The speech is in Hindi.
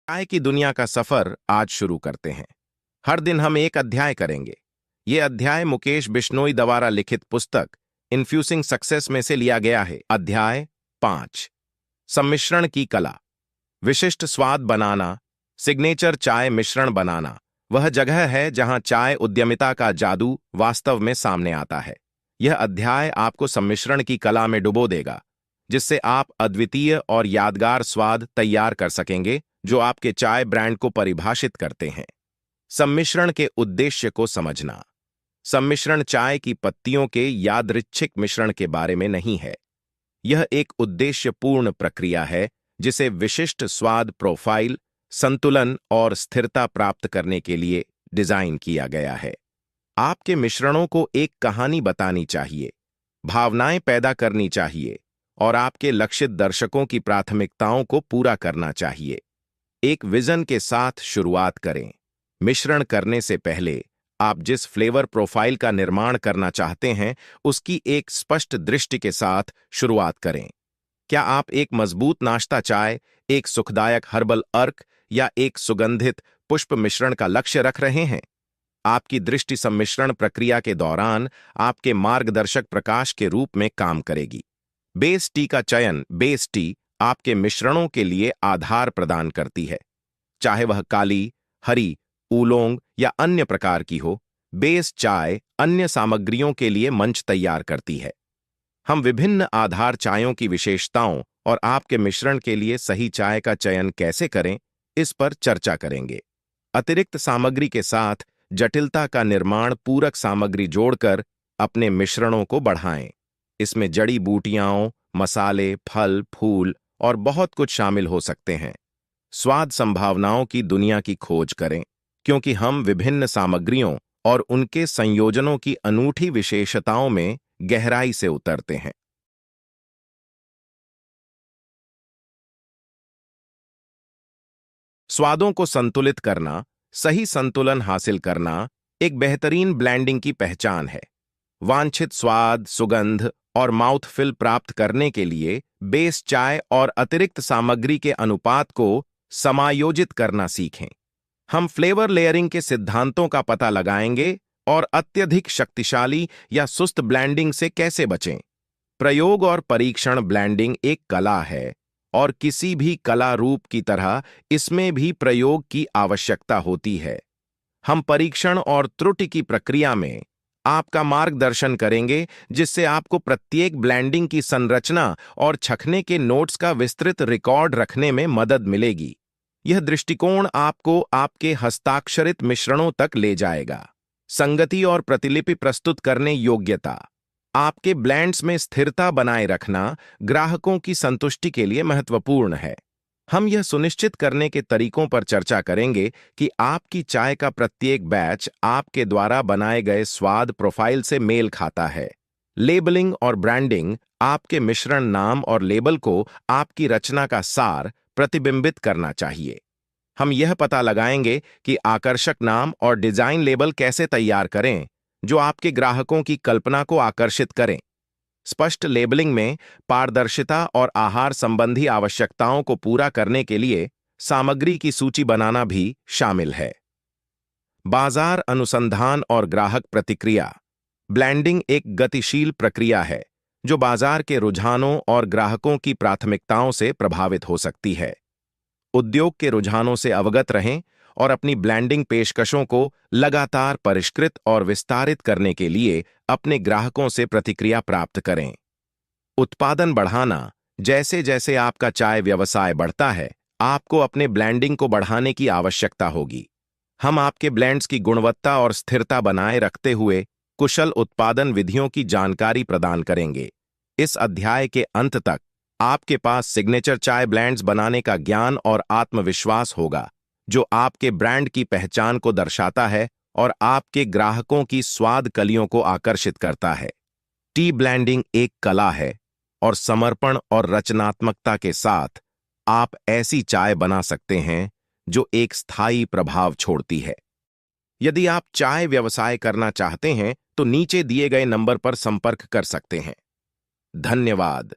चाय की दुनिया का सफर आज शुरू करते हैं। हर दिन हम एक अध्याय करेंगे। ये अध्याय मुकेश बिश्नोई द्वारा लिखित पुस्तक इन्फ्यूजिंग सक्सेस में से लिया गया है। अध्याय 5, सम्मिश्रण की कला। विशिष्ट स्वाद बनाना, सिग्नेचर चाय मिश्रण बनाना वह जगह है जहां चाय उद्यमिता का जादू वास्तव में सामने आता है। यह अध्याय आपको सम्मिश्रण की कला में डुबो देगा, जिससे आप अद्वितीय और यादगार स्वाद तैयार कर सकेंगे जो आपके चाय ब्रांड को परिभाषित करते हैं। सम्मिश्रण के उद्देश्य को समझना। सम्मिश्रण चाय की पत्तियों के यादृच्छिक मिश्रण के बारे में नहीं है। यह एक उद्देश्यपूर्ण प्रक्रिया है जिसे विशिष्ट स्वाद प्रोफाइल, संतुलन और स्थिरता प्राप्त करने के लिए डिजाइन किया गया है। आपके मिश्रणों को एक कहानी बतानी चाहिए, भावनाएं पैदा करनी चाहिए और आपके लक्षित दर्शकों की प्राथमिकताओं को पूरा करना चाहिए। एक विजन के साथ शुरुआत करें। मिश्रण करने से पहले आप जिस फ्लेवर प्रोफाइल का निर्माण करना चाहते हैं उसकी एक स्पष्ट दृष्टि के साथ शुरुआत करें। क्या आप एक मजबूत नाश्ता चाय, एक सुखदायक हर्बल अर्क या एक सुगंधित पुष्प मिश्रण का लक्ष्य रख रहे हैं? आपकी दृष्टि सम्मिश्रण प्रक्रिया के दौरान आपके मार्गदर्शक प्रकाश के रूप में काम करेगी। बेस टी का चयन। बेस टी आपके मिश्रणों के लिए आधार प्रदान करती है, चाहे वह काली, हरी, ऊलोंग या अन्य प्रकार की हो। बेस चाय अन्य सामग्रियों के लिए मंच तैयार करती है। हम विभिन्न आधार चायों की विशेषताओं और आपके मिश्रण के लिए सही चाय का चयन कैसे करें, इस पर चर्चा करेंगे। अतिरिक्त सामग्री के साथ जटिलता का निर्माण। पूरक सामग्री जोड़कर अपने मिश्रणों को बढ़ाएं। इसमें जड़ी बूटियां, मसाले, फल, फूल और बहुत कुछ शामिल हो सकते हैं। स्वाद संभावनाओं की दुनिया की खोज करें, क्योंकि हम विभिन्न सामग्रियों और उनके संयोजनों की अनूठी विशेषताओं में गहराई से उतरते हैं। स्वादों को संतुलित करना। सही संतुलन हासिल करना एक बेहतरीन ब्लेंडिंग की पहचान है। वांछित स्वाद, सुगंध और माउथफिल प्राप्त करने के लिए बेस चाय और अतिरिक्त सामग्री के अनुपात को समायोजित करना सीखें। हम फ्लेवर लेयरिंग के सिद्धांतों का पता लगाएंगे और अत्यधिक शक्तिशाली या सुस्त ब्लेंडिंग से कैसे बचें। प्रयोग और परीक्षण। ब्लेंडिंग एक कला है और किसी भी कला रूप की तरह इसमें भी प्रयोग की आवश्यकता होती है। हम परीक्षण और त्रुटि की प्रक्रिया में आपका मार्गदर्शन करेंगे, जिससे आपको प्रत्येक ब्लेंडिंग की संरचना और छखने के नोट्स का विस्तृत रिकॉर्ड रखने में मदद मिलेगी। यह दृष्टिकोण आपको आपके हस्ताक्षरित मिश्रणों तक ले जाएगा। संगति और प्रतिलिपि प्रस्तुत करने योग्यता। आपके ब्लेंड्स में स्थिरता बनाए रखना ग्राहकों की संतुष्टि के लिए महत्वपूर्ण है। हम यह सुनिश्चित करने के तरीकों पर चर्चा करेंगे कि आपकी चाय का प्रत्येक बैच आपके द्वारा बनाए गए स्वाद प्रोफाइल से मेल खाता है। लेबलिंग और ब्रांडिंग। आपके मिश्रण नाम और लेबल को आपकी रचना का सार प्रतिबिंबित करना चाहिए। हम यह पता लगाएंगे कि आकर्षक नाम और डिजाइन लेबल कैसे तैयार करें जो आपके ग्राहकों की कल्पना को आकर्षित करें। स्पष्ट लेबलिंग में पारदर्शिता और आहार संबंधी आवश्यकताओं को पूरा करने के लिए सामग्री की सूची बनाना भी शामिल है। बाजार अनुसंधान और ग्राहक प्रतिक्रिया। ब्लेंडिंग एक गतिशील प्रक्रिया है जो बाजार के रुझानों और ग्राहकों की प्राथमिकताओं से प्रभावित हो सकती है। उद्योग के रुझानों से अवगत रहें और अपनी ब्लेंडिंग पेशकशों को लगातार परिष्कृत और विस्तारित करने के लिए अपने ग्राहकों से प्रतिक्रिया प्राप्त करें। उत्पादन बढ़ाना। जैसे जैसे आपका चाय व्यवसाय बढ़ता है, आपको अपने ब्लेंडिंग को बढ़ाने की आवश्यकता होगी। हम आपके ब्लेंड्स की गुणवत्ता और स्थिरता बनाए रखते हुए कुशल उत्पादन विधियों की जानकारी प्रदान करेंगे। इस अध्याय के अंत तक आपके पास सिग्नेचर चाय ब्लेंड्स बनाने का ज्ञान और आत्मविश्वास होगा, जो आपके ब्रांड की पहचान को दर्शाता है और आपके ग्राहकों की स्वाद कलियों को आकर्षित करता है। टी ब्लेंडिंग एक कला है और समर्पण और रचनात्मकता के साथ आप ऐसी चाय बना सकते हैं जो एक स्थायी प्रभाव छोड़ती है। यदि आप चाय व्यवसाय करना चाहते हैं तो नीचे दिए गए नंबर पर संपर्क कर सकते हैं। धन्यवाद।